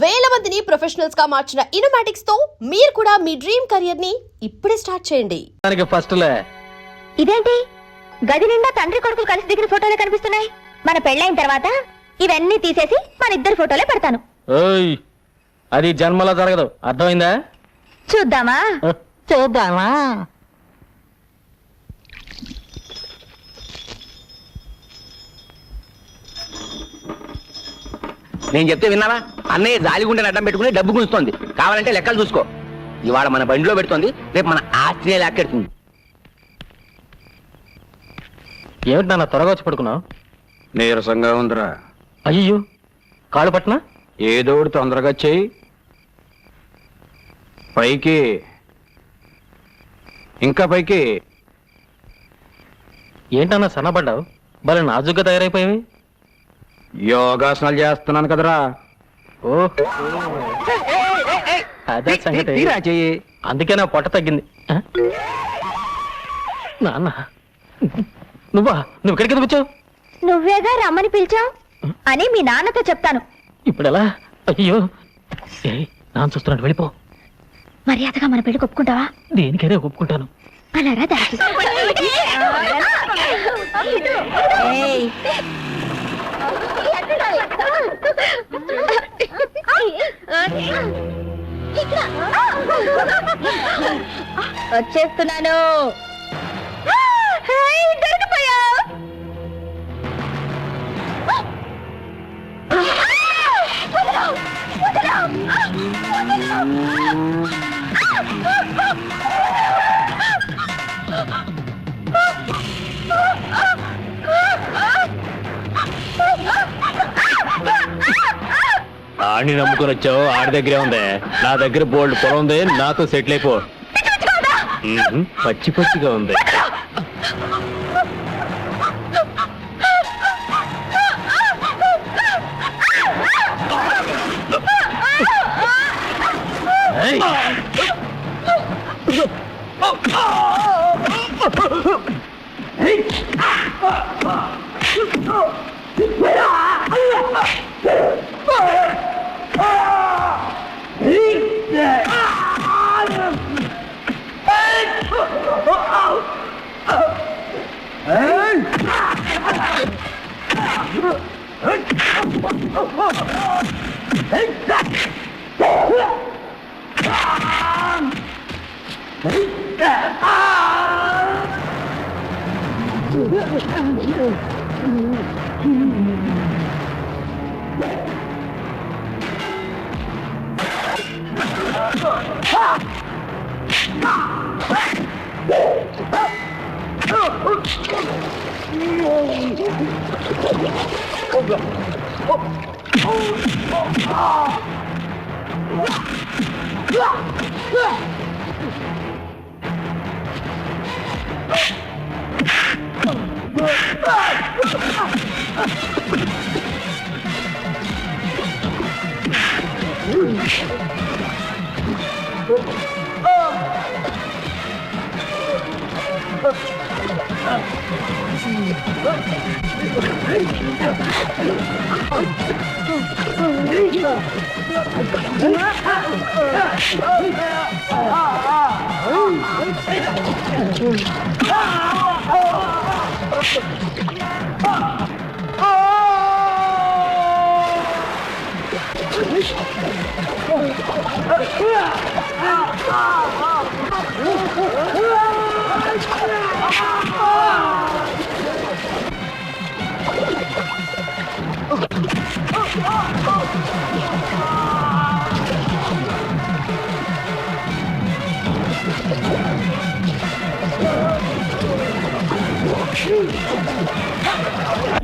వేల మందిని ప్రొఫెషనల్స్ గా మార్చిన ఇనోమాటిక్స్ తో మీరు కూడా మీ డ్రీమ్ కెరియర్ ని ఇప్పుడే స్టార్ట్ చేయండి. ఇదేంటి గది నిండా తండ్రి కొడుకులు కలిసి దిగిన ఫోటోలే కనిపిస్తున్నాయి. మన పెళ్ళైన తర్వాత ఇవన్నీ తీసేసి మన ఇద్దరు ఫోటోలే పెడతాను. అది జన్మలో జరగదు, అర్థమైందా? చూద్దామా చూద్దామా. నేను చెప్తే విన్నావా? అన్నయ్య జాలిగుండెని అడ్డం పెట్టుకుని డబ్బు గుంజుతోంది. కావాలంటే లెక్కలు చూసుకో. ఇవాళ మన బండిలో పెడుతోంది, రేపు మన ఆస్ట్రేలియా లాక్కెడుతుంది. ఏమిటి నాన్న త్వరగా వచ్చి పడుకున్నావు? నీరసంగా ఉందిరా. అయ్యో కాళ్ళు పట్టినా? ఏదో తొందరగా చెయ్యి. పైకి, ఇంకా పైకి. ఏంటన్నా సన్నపడ్డావు? భలే నాజుగ్గా తయారైపోయావి. యోగాసనాలు చేస్తున్నాను కదరా. ఓ అదే సంగతి. చెయ్యి. అందుకే నా పొట్ట తగ్గింది. నాన్న నువ్వు ఇక్కడికి ఎందుకు వచ్చావు? నువ్వేగా రమ్మని పిలిచావు అని మీ నాన్నతో చెప్తాను. ఇప్పుడు ఎలా? అయ్యో నాన్న చూస్తున్నాడు, వెళ్ళిపో. మర్యాదగా మన పెళ్లి ఒప్పుకుంటావా? దేనికైనా ఒప్పుకుంటాను. అలారా దానికి. వచ్చేస్తున్నాను. దొరికిపోయా. ఆడిని నమ్ముకొని వచ్చావు, ఆడి దగ్గరే ఉంది. నా దగ్గర బోల్డ్ పొలం ఉంది, నాతో సెటిల్ అయిపో. పచ్చి పచ్చిగా ఉంది.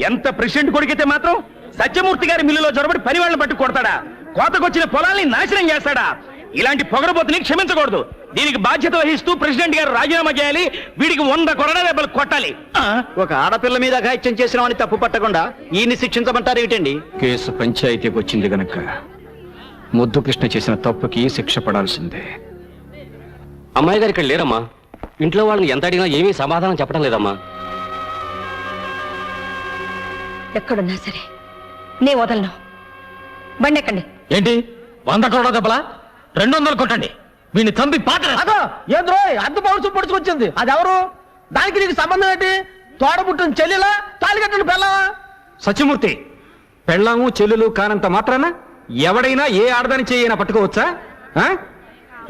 ఎంత ప్రెసిడెంట్ కొడుకైతే మాత్రం సత్యమూర్తి గారి మిల్లులో జొరబడి పని వాళ్ళని పట్టు కొడతాడా? కోతకొచ్చిన పొలాల్ని నాశనం చేస్తాడా? ఇలాంటి పొగరబోతుని క్షమించకూడదు. దీనికి బాధ్యత వహిస్తూ ప్రెసిడెంట్ గారు రాజీనామా చేయాలి. వీడికి 100 కొరడా దెబ్బలు కొట్టాలి. ఒక ఆడపిల్ల మీద అఘాయిత్యం చేసినామని తప్పు పట్టకుండా ఈయన్ని శిక్షించమంటారు ఏమిటండి? కేసు పంచాయతీకి వచ్చింది గనక ముద్దు కృష్ణ చేసిన తప్పుకి శిక్ష పడాల్సిందే. అమ్మాయి గారు ఇక్కడ లేరమ్మా. ఇంట్లో వాళ్ళని ఎంత అడిగినా ఏమీ సమాధానం చెప్పడం లేదమ్మా. ఎక్కడున్నా సరే నే వదలను. బండి ఎక్కండి. ఏంటి 100 కోట్ల దెబ్బలా 200 కొట్టండి వీడిని చంపి పాత్ర అదో ఏంద్రో అద్దు పౌరుషం పొడుచుకొచ్చింది అది ఎవరు దానికి నీకు సంబంధం ఏంటి తోడబుట్టిన చెల్లెలా తాలిగట్టిన పెళ్ళవా సత్యమూర్తి పెళ్ళాము చెల్లెలు కానంత మాత్రాన ఎవడైనా ఏ ఆడదాని చేయైనా పట్టుకోవచ్చా ఆ?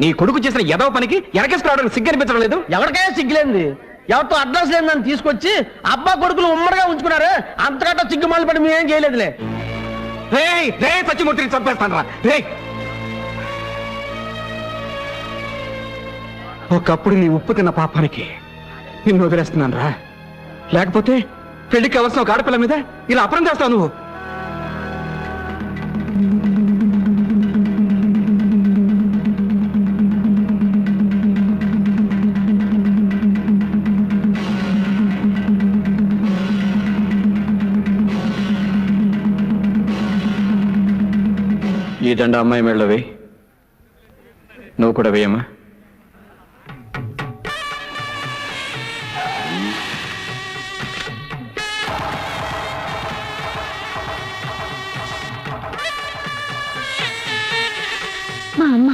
నీ కొడుకు చేసిన ఎదవ పనికి ఎనకేసుకురావడానికి సిగ్గు అనిపించడం లేదు. ఎవరికైనా సిగ్గులేంది ఎవరితో అడ్రస్ లేదని తీసుకొచ్చి అబ్బా కొడుకులు ఉమ్మడిగా ఉంచుకున్నారే అంతకంటే సిగ్గుమాలు పడి మేమేం చేయలేదులే. రే సత్యమూర్తిని చంపేస్తాను రా రే. ఒకప్పుడు నీ ఉప్పు తిన్న పాపానికి నిన్ను వదిలేస్తున్నాను రా. లేకపోతే పెళ్లికి అవసరం ఒక ఆడపిల్ల మీద ఇలా అపరం చేస్తావు నువ్వు. ఈ దండ అమ్మాయి మెళ్ళ వేయి. నువ్వు కూడా వేయమ్మా. మా అమ్మ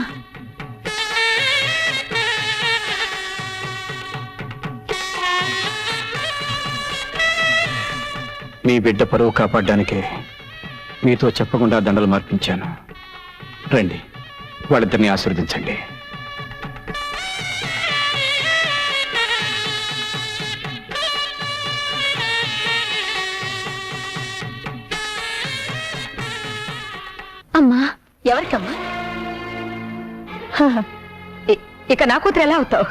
మీ బిడ్డ పరువు కాపాడడానికే మీతో చెప్పకుండా దండలు మార్పించాను. రండి, వాళ్ళిద్దరిని ఆశీర్వదించండి. అమ్మా ఎవరికమ్మా? ఇక నా కూతురు ఎలా అవుతావు?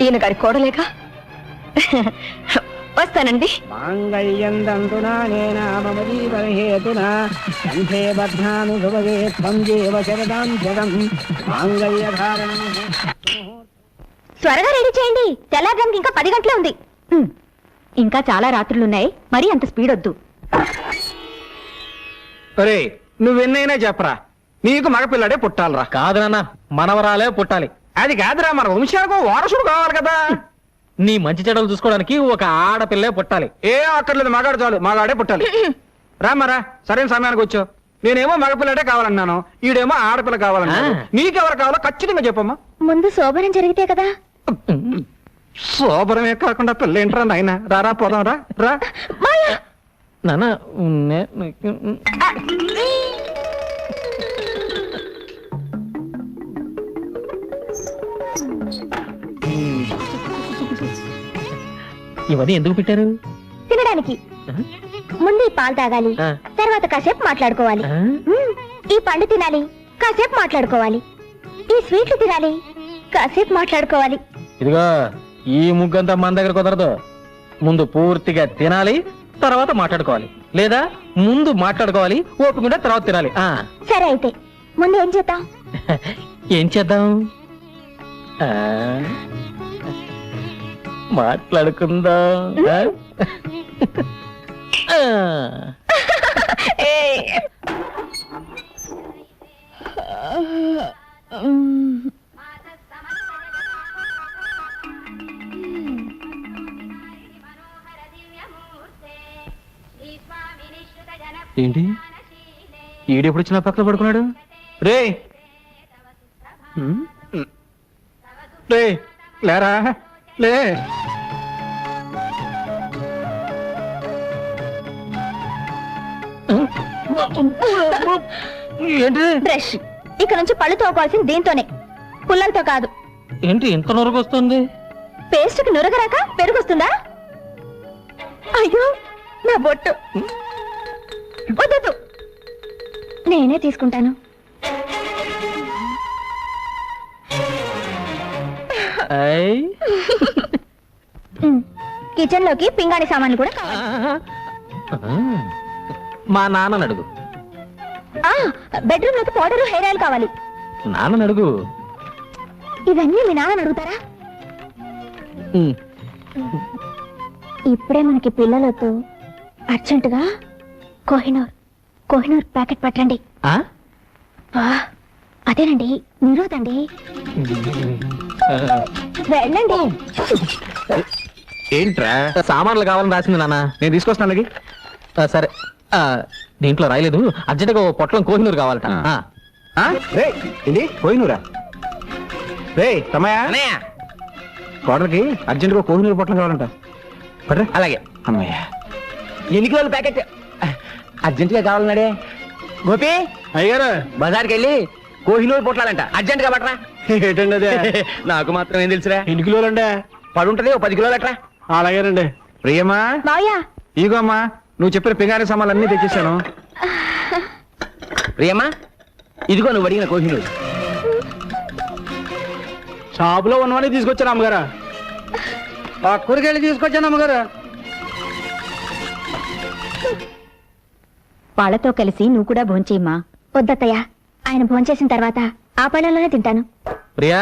ఈయన గారి కోడలేగా. వస్తానండి. త్వరగా రెడీ చేయండి, తెల్లారడానికి ఇంకా 10 గంటలే ఉంది. ఇంకా చాలా రాత్రులున్నాయి, మరీ అంత స్పీడ్ వద్దు. అరే నువ్వెన్నైనా చెప్పరా, నీకు మగపిల్లాడే పుట్టాలరా. కాదు నాన్న, మనవరాలే పుట్టాలి. అది కాదురా, మన వంశాలకు వారసుడు కావాలి కదా. నీ మంచి చెడలు చూసుకోవడానికి ఒక ఆడపిల్లే పుట్టాలి. ఏ అక్కర్లేదు, మగాడు చాలు, మగాడే పుట్టాలి. రామరా, సరైన సమయానికి వచ్చావు. నేనేమో మగపిల్లడే కావాలన్నాను, ఈడేమో ఆడపిల్ల కావాలన్నాను. నీకెవరు కావాలో ఖచ్చితంగా చెప్పమ్మా. ముందు శోభనం జరిగితే కదా. శోభరమే కాకుండా పెళ్ళేంట్రా నాయన. రారా పోదాం రా రా. నాన్న ఇవన్నీ ఎందుకు పెట్టారు? తినడానికి. ముందు ఈ పాలు తాగాలి, తర్వాత కాసేపు మాట్లాడుకోవాలి. ఈ పండు తినాలి, కాసేపు మాట్లాడుకోవాలి. ఈ స్వీట్లు తినాలి, కాసేపు మాట్లాడుకోవాలి. ఇదిగో ఈ ముగ్గంతా మన దగ్గర కుదరదు. ముందు పూర్తిగా తినాలి, తర్వాత మాట్లాడుకోవాలి. లేదా ముందు మాట్లాడుకోవాలి, ఓపికంటే తర్వాత తినాలి. సరే అయితే ముందు ఏం చేద్దాం? ఏం చేద్దాం? మాట్లాడుకుందాం. ఏంటి ఈడెప్పుడు వచ్చిన పక్కన పడుకున్నాడు? రే రే లేరా లే. ఏంటి బ్రష్. ఇక నుంచి పళ్ళు తోకోవాల్సింది దీంతోనే, పుల్లలతో కాదు. ఏంటి ఇంత నొరకు వస్తుంది? పేస్ట్కి నురగరాక పెరుగుస్తుందా? అయ్యో నా బొట్టు. వద్దు, నేనే తీసుకుంటాను. కిచెన్ లోకి పింగాణి సామాన్లు కూడా కావాలి. మా నాన్నని అడుగు. బెడ్రూమ్ లోకి పౌడర్, హెయిర్ ఆయిల్ కావాలి. నాన్నని అడుగు. ఇవన్నీ మీ నాన్నని అడుగుతారా? ఇప్పుడే మనకి పిల్లలతో అర్జెంటుగా కోహినూర్ ప్యాకెట్ పట్టండి. అదేనండి, నిరోధండి. వెళ్ళండి. ఏంట్రా సామాన్లు కావాలని రాసింది నాన్న. నేను తీసుకొస్తాను. సరే దీంట్లో రాయలేదు, అర్జెంట్గా ఓ పొట్లం కోహినూరు కావాలట. రే ఏంటి పోయినూరా? రే తమయా కోడలకి అర్జెంటుగా కోహినూరు పొట్లం కావాలంట. పడ్రా. అలాగే. అమ్మయ్య. ఎన్ని కిలోల ప్యాకెట్ అర్జెంటుగా కావాలన్నాడే. గోపి అయ్యారు బజార్కి వెళ్ళి కోహినూరు పొట్లాలంట, అర్జెంటుగా పట్టరా. ఏంటండి అదే? నాకు మాత్రం ఏం తెలుసురా. ఎన్ని కిలోలండి? పడుంటది, ఓ 10 కిలోలు అట్రా. అలాగేనండి. ప్రియమ్మా మావయ్య ఇగో అమ్మా, నువ్వు చెప్పిన పింగారి సామాన్లు అన్ని తెచ్చేసాను. ప్రియమ్మా ఇదిగో నువ్వు అడిగిన కోహినూరు. షాపులో ఉన్నవన్నీ తీసుకొచ్చాను అమ్మగారు. కూరగాయలు తీసుకొచ్చాను అమ్మగారు. వాళ్ళతో కలిసి నువ్వు కూడా భోంచేయమ్మా. వద్దత్తయ్య, ఆయన భోంచేసిన తర్వాత ఆ పళ్ళలోనే తింటాను. ప్రియా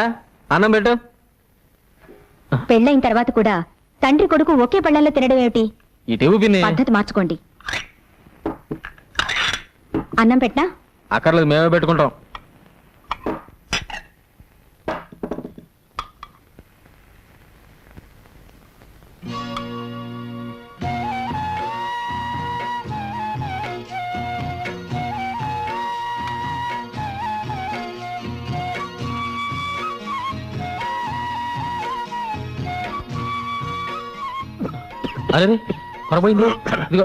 అన్నం పెట్టు. పెళ్ళైన తర్వాత కూడా తండ్రి కొడుకు ఒకే పళ్ళల్లో తినడం ఏమిటి? ఇటు పిన్ని. పద్ధతి మార్చుకోండి. అన్నం పెట్టనా? అక్కర్లేదు, మేమే పెట్టుకుంటాం. అరే పొరపోయింది. ఇదిగో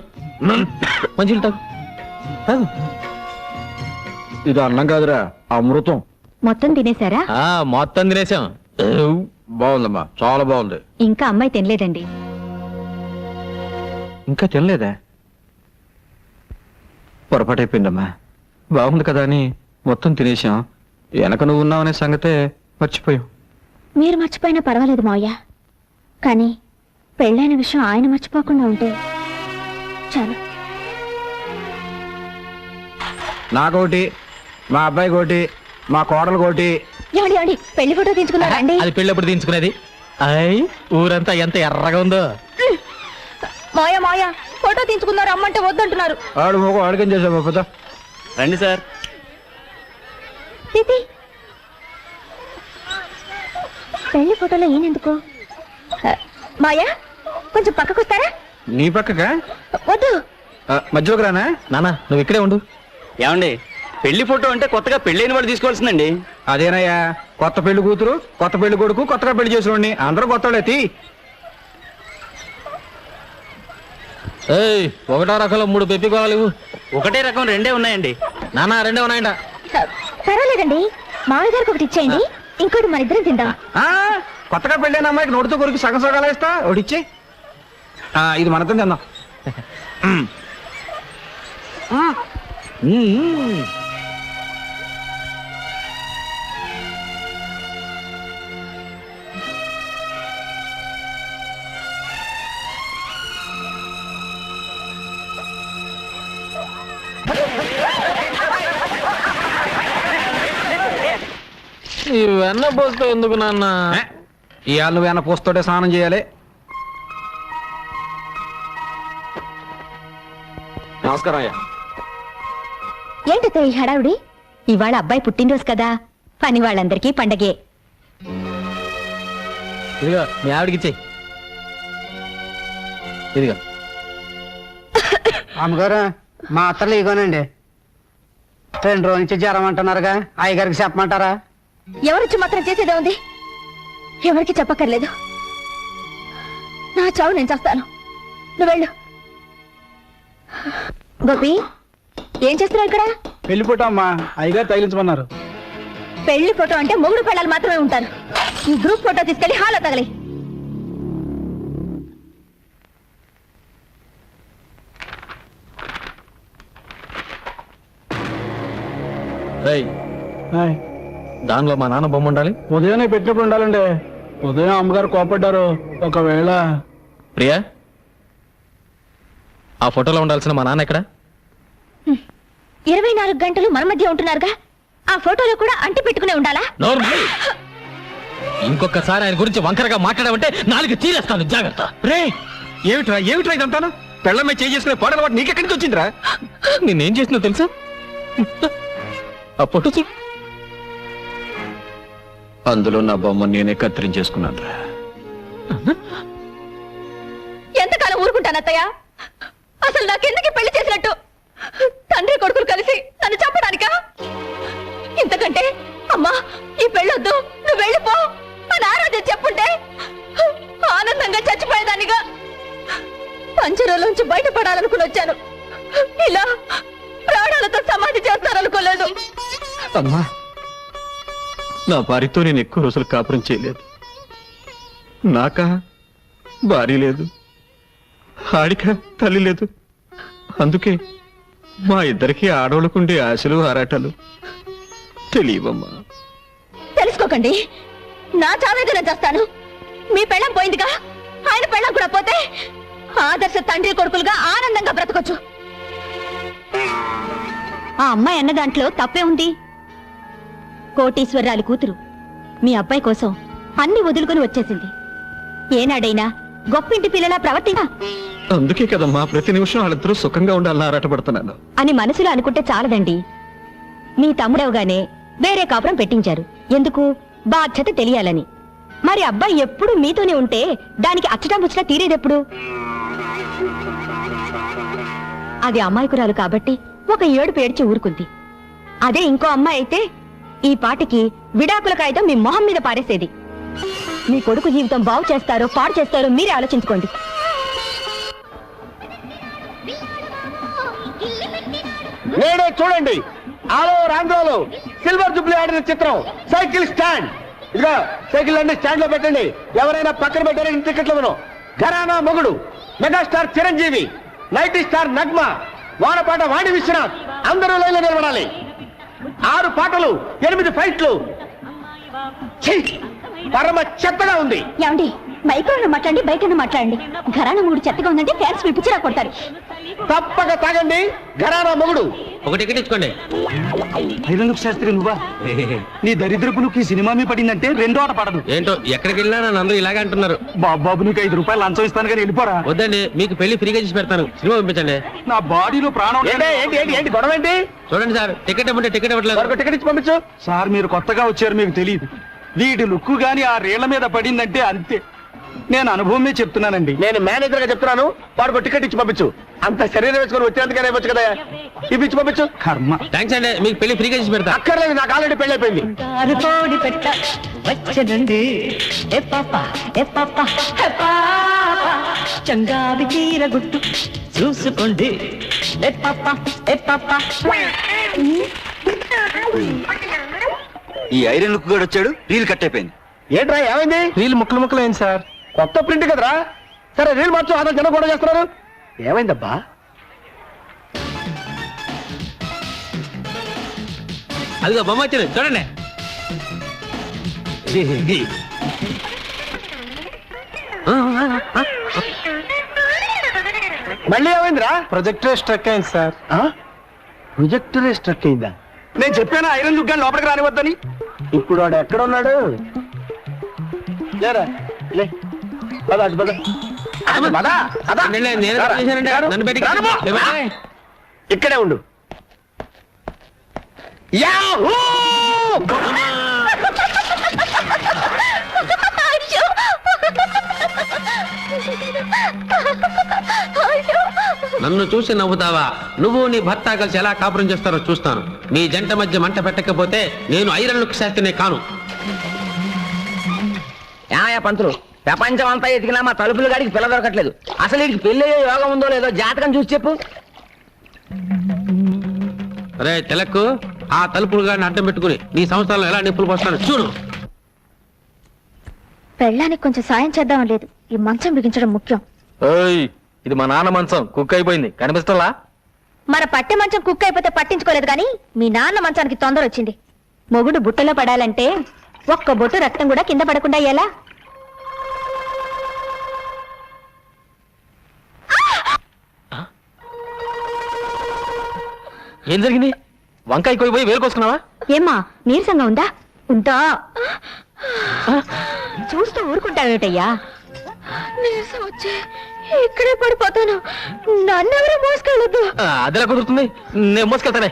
మంచి తాగు. ఇది అన్నం కాదురా, అమృతం. మొత్తం తినేశారా? మొత్తం తినేసాం. బాగుందమ్మా, చాలా బాగుంది. ఇంకా అమ్మాయి తినలేదండి. ఇంకా తినలేదా? పొరపాటు అయిపోయిందమ్మా. బాగుంది కదా అని మొత్తం తినేసాం. వెనక నువ్వు ఉన్నావనే సంగతే మర్చిపోయాం. మీరు మర్చిపోయినా పర్వాలేదు మావయ్య, కానీ పెళ్ళైన విషయం ఆయన మర్చిపోకుండా ఉంటే చాలు. నాకోటి, మా అబ్బాయి కోటి, మా కోడలు కోటి. ఏమండి ఏమండి, పెళ్లి ఫోటో తీసుకున్నారా అండి? అది పెళ్ళప్పుడు తీయించుకునేది. అయ్ ఊరంతా ఎంత ఎర్రగా ఉందో. మాయా మాయా, ఫోటో తీసుకున్నారు, అమ్మంటే వద్దంటున్నారు. ఆడు మొగ అడగం చేసావు పోతా. రండి సార్. తీతి, పెళ్లి ఫోటోలో ఈయనెందుకు? మాయా కొంచెం పక్కకు వస్తారా? నీ పక్కగా? వద్దు. మధ్యలోకి రానా? నానా నువ్వు ఇక్కడే ఉండు. ఏమండి, పెళ్లి ఫోటో అంటే కొత్తగా పెళ్ళైన వాడు తీసుకోవాల్సిందండి. అదేనయ్యా, కొత్త పెళ్లి కూతురు, కొత్త పెళ్లి కొడుకు, కొత్తగా పెళ్లి చేసిన అందరూ కొత్త తీ. ఏయ్, ఒకటో రకంలో 3 పెప్పి కావాలి. ఒకటే రకం 2 ఉన్నాయండి. నానా 2 ఉన్నాయంట. పర్వాలేదండి, మామయ్య గారికి ఒకటి ఇచ్చేయండి, ఇంకోటి మన ఇద్దరం తిందాం. కొత్తగా పెళ్ళైన అమ్మాయికి నోటితో కొరికి సగం సగాలు ఇస్తా, ఒకటి ఇచ్చే. ఇది మనతో తిందాం. ఈ వెన్న పోస్తే ఎందుకు నాన్న? ఇవాళ నువ్వు ఏమైనా పోస్తోటే స్నానం చేయాలి. నమస్కారం అయ్యా. ఏంటో ఈ హడావుడి? ఇవాళ అబ్బాయి పుట్టినరోజు కదా, పని వాళ్ళందరికీ పండగే. ఇదిగో మీ ఆవిడికి ఇచ్చేయి. ఇదిగో అమ్మగారు, మా అత్తలు ఇగోనండి. 2 రోజుల నుంచి జ్వరం అంటున్నారుగా, అయ్యగారికి చెప్పమంటారా? ఎవరొచ్చి మాత్రం చేసేదే ఉంది, ఎవరికి చెప్పక్కర్లేదు. నా చావు నేను చేస్తాను, నువ్వు వెళ్ళు. గోపి, ఏం చేస్తున్నావు ఇక్కడ? పెళ్లి ఫోటో అమ్మా, అయ్యగారు తగిలించమన్నారు. పెళ్లి ఫోటో అంటే మొగుడు పెళ్ళాలు మాత్రమే ఉంటారు. ఈ గ్రూప్ ఫోటో తీసుకెళ్లి హాల్లో తగలి. దానిలో మా నాన్న బొమ్మ ఉండాలి. ఉదయం పెట్టినప్పుడు ఉండాలండి. ఉదయం అమ్మగారు కోపడ్డారు. ఒకవేళ ప్రియా, ఆ ఫోటోలో ఉండాల్సిన మా నాన్న ఎక్కడ? 24 గంటలు మన మధ్య ఉంటున్నారుగా, ఆ ఫోటోలో కూడా అంటి పెట్టుకునే ఉండాలా? ఇంకొకసారి ఆయన గురించి వంకరగా మాట్లాడావంటే 4 తీరేస్తాను, జాగ్రత్త. రే ఏమిట్రా ఏమిట్రా ఇదంతాను? పెళ్ళమే చేసుకునే పోడల వాడు నీకెక్కడి నుంచి వచ్చిందిరా? నేనేం చేసినా తెలుసా? ఆ ఫోటో చూడు. అందులో నా బొమ్మ నేనే కత్తిరించేసుకున్నాను. ఎంతకాలం ఊరుకుంటాను అత్తయ్య? అసలు నాకెందుకు పెళ్లి చేసినట్టు? కలిసి నన్ను చంపడానికా? ఇంతకంటే అమ్మా ఈ పెళ్ళొద్దు, నువ్వు వెళ్ళిపో అని ఆ రోజు చెప్పుంటే ఆనందంగా చచ్చిపోయేదానిగా. పంజరంలోంచి బయటపడాలనుకుని వచ్చాను, ఇలా ప్రాణాలతో సమాధి చేస్తారనుకోలేదు. అమ్మా, నా భార్యతో నేను ఎక్కువ రోజులు కాపురం చేయలేదు. నాకా భార్య లేదు, ఆడిక తల్లి లేదు. అందుకే మా ఇద్దరికి ఆడవాళ్ళకుండే ఆశలు ఆరాటాలు తెలియవమ్మా. తెలుసుకోకండి, నా చావేదో నేను చేస్తాను. మీ పెళ్ళం పోయిందిగా, ఆయన పెళ్ళం కూడా పోతే ఆదర్శ తండ్రి కొడుకులుగా ఆనందంగా బ్రతకొచ్చు. ఆ అమ్మాయి అన్న దాంట్లో తప్పే ఉంది. కోటీశ్వరరాలి కూతురు మీ అబ్బాయి కోసం అన్ని వదులుకొని వచ్చేసింది. ఏనాడైనా గొప్పింటి పిల్లలా ప్రవర్తించా అందుకే కదమ్మా ప్రతి నిమిషం వాళ్ళిద్దరూ సుఖంగా ఉండాలని ఆరాటపడుతున్నాను అని మనసులో అనుకుంటే చాలదండి. మీ తమ్ముడవగానే వేరే కాపురం పెట్టించారు. ఎందుకు? బాధ్యత తెలియాలని. మరి అబ్బాయి ఎప్పుడు మీతోనే ఉంటే దానికి అచ్చటా ముచ్చటా తీరేదెప్పుడు? అది అమ్మాయికురాలు కాబట్టి ఒక ఏడుపు ఏడ్చి ఊరుకుంది. అదే ఇంకో అమ్మాయి అయితే ఈ పాటికి విడాకుల కాగితం మీ మొహం మీద పారేసేది. మీ కొడుకు జీవితం బాగు చేస్తారో పాడు చేస్తారో మీరే ఆలోచించుకోండి. నేడే చూడండి, ఆలో ఆంధ్రాలో సిల్వర్ జూబ్లీ ఆడిన చిత్రం సైకిల్ స్టాండ్. ఇదిగో సైకిల్ అన్ని స్టాండ్ లో పెట్టండి. ఎవరైనా పక్కన పెట్టారని టికెట్లు విను. Gharana Mogudu megastar Chiranjeevi, nighty star Nagma, వానపాట వాణి విశ్వనాథ్ అందరూ లైన్లో నిలబడాలి. 6 పాటలు, 8 ఫైట్లు. ఛీ! పరమ చెత్తగా ఉంది. ఏమండి, మైక్రోలో మాట్లాడండి, బయట మాట్లాడండి. ఘరానా మూడు చెత్తగా ఉందంటే ఫ్యాన్స్ మీ పిచ్చిరా కొడతారు. తప్పక తాగండి. ఘరానా మొగుడు. ఒక టికెట్ ఇచ్చుకోండి. ఐరన్లుక్ శాస్త్రి నువ్వా? నీ దరిద్రపులకు ఈ సినిమా మీ పడిందంటే రెండో ఆట పడదు. ఏంటో ఎక్కడికి వెళ్ళినా నన్ను అందరూ ఇలాగే అంటున్నారు. బాబు నీకు 5 రూపాయలు లంచం ఇస్తాను కానీ వెళ్ళిపోరా. వద్దండి, మీకు పెళ్లి ఫ్రీగా చేసి పెడతాను. సినిమా పంపించండి. నా బాడీలో ప్రాణం. ఏంటి గొడవ ఏంటి? చూడండి సార్, టికెట్ ఇవ్వండి. టికెట్ ఇవ్వట్లేదు. టికెట్ ఇచ్చి పంపించు. సార్ మీరు కొత్తగా వచ్చారు, మీకు తెలియదు. వీటి లుక్కు గాని ఆ రేళ్ల మీద పడిందంటే అంతే. నేను అనుభవమే చెప్తున్నానండి. నేను మేనేజర్ గా చెప్తున్నాను, వాడికి టికెట్ ఇచ్చి పంపించు. అంత శరీరం వేసుకొని వచ్చేందుకనే వచ్చు కదా, ఇవి ఇచ్చి పంపించు. కర్మ. థ్యాంక్స్ అండి, మీకు పెళ్లి ఫ్రీగా చేసి పెడతా. అక్కర్లేదు, నాకు ఆల్రెడీ పెళ్లి అయిపోయింది. చంగావి చీర గుట్టు చూసుకోండి. ఈ ఐరన్ లుక్ కూడా వచ్చాడు, రీల్ కట్ అయిపోయింది. ఏంట్రా ఏమైంది? రీల్ ముక్కలు ముక్కలు అయింది సార్. కొత్త ప్రింట్ కదరా. సరే రీల్ మార్చు, అతను జనం కూడా చేస్తున్నారు. ఏమైందబ్బా? అదిగో బొమ్మ వచ్చింది చూడండి. మళ్ళీ ఏమైందిరా? ప్రొజెక్టర్ స్ట్రక్ అయింది సార్. ప్రొజెక్టరే స్ట్రక్ అయిందా? నేను చెప్పాను ఐరన్ లుక్ గాని లోపలికి రానివద్దని. ఇప్పుడు వాడు ఎక్కడ ఉన్నాడు? లేరా, లే. పద, అటు పద. అటు పద, పద. నేను చేశానండి, నన్ను బయటికి రానమ్మా. ఇక్కడే ఉండు. యాహూ! నన్ను చూసి నవ్వుతావా? నువ్వు నీ భర్త కలిసి ఎలా కాపురం చేస్తారో చూస్తాను. మీ జంట మధ్య మంట పెట్టకపోతే నేను ఐరన్ లుక్ శాస్త్రినే కాను. ఏమయ్యా పంతులు, ప్రపంచం అంతా ఎతికినా మా తలుపుల గాడికి పిల్ల దొరకట్లేదు. అసలు వీడికి పెళ్లి అయ్యే యోగం ఉందో లేదో జాతకం చూసి చెప్పు. అరే తిలక్కు, ఆ తలుపులు గాడిని అడ్డం పెట్టుకుని నీ సంవత్సరాలు ఎలా నిప్పులు పోస్తాను చూడు. పెళ్ళానికి కొంచెం సాయం చేద్దాం లేదు, ఈ మంచం బిగించడం ముఖ్యం. ఓయ్, ఇది మా నాన్న మంచం, కుక్ అయిపోయింది, కనిపిస్తలా? మన పట్టె మంచం కుక్క అయిపోతే పట్టించుకోలేదు కానీ మీ నాన్న మంచానికి తొందర వచ్చింది. మొగుడు బుట్టలో పడాలంటే ఒక్క బొట్టు రక్తం కూడా కింద పడకుండా ఎలా? ఏం జరిగింది? వంకాయ కోయిపోయి వేలు కోసుకున్నావా? ఏమ్మా నీరసంగా ఉందా? ఉందా? చూస్తూ ఊరుకుంటావేటయ్యా? నీరసం వచ్చి ఇక్కడే పడిపోతాను, నన్నెవరూ మోసుకెళ్ళొద్దు. అదెలా కుదురుతుంది? నేను మోసుకెళ్తానే.